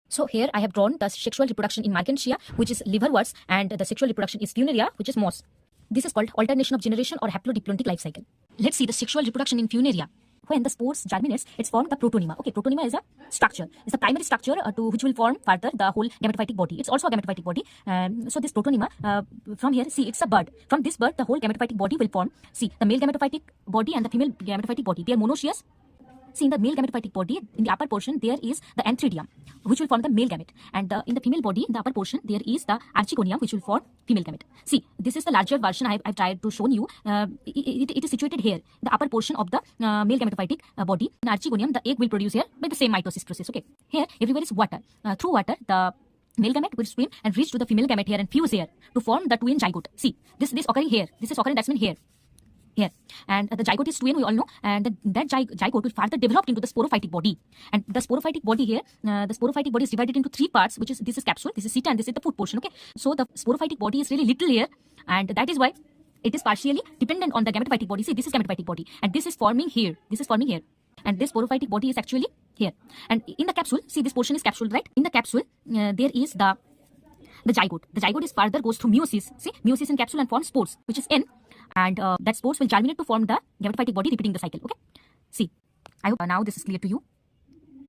So here I have drawn the sexual reproduction in Mertensia, which is liverworts, and the sexual reproduction is Funaria, which is moss. This is called alternation of generation or haplodiploidic life cycle. Let's see the sexual reproduction in Funaria. When the spores germinates, it's formed the protonema. Okay, protonema is a structure. It's the primary structure to which will form further the whole gametophytic body. It's also a gametophytic body. So this protonema, from here, see, it's a bud. From this bud, the whole gametophytic body will form. See, the male gametophytic body and the female gametophytic body, they are monoecious. See, in the male gametophytic body, in the upper portion, there is the antheridium, which will form the male gamete. And in the female body, in the upper portion, there is the archegonium, which will form female gamete. See, this is the larger version I've tried to show you. It is situated here, the upper portion of the male gametophytic body. In archegonium, the egg will produce here by the same mitosis process. Okay, here, everywhere is water. Through water, the male gamete will swim and reach to the female gamete here and fuse here to form the twin zygote. See, this occurring here. This is occurring, that's mean here. Here, and the zygote is twin, we all know, and that zygote will further develop into the sporophytic body. And the sporophytic body here, the sporophytic body is divided into three parts, which is, this is capsule, this is seta, and this is the food portion. Okay, so the sporophytic body is really little here, and that is why it is partially dependent on the gametophytic body. See, this is gametophytic body, and this is forming here, this is forming here, and this sporophytic body is actually here. And in the capsule, see, this portion is capsule, right? In the capsule, there is the zygote. The zygote is further goes through meiosis. See, meiosis in capsule and forms spores, which is N, and that spores will germinate to form the gametophytic body, repeating the cycle. Okay, see, I hope now this is clear to you.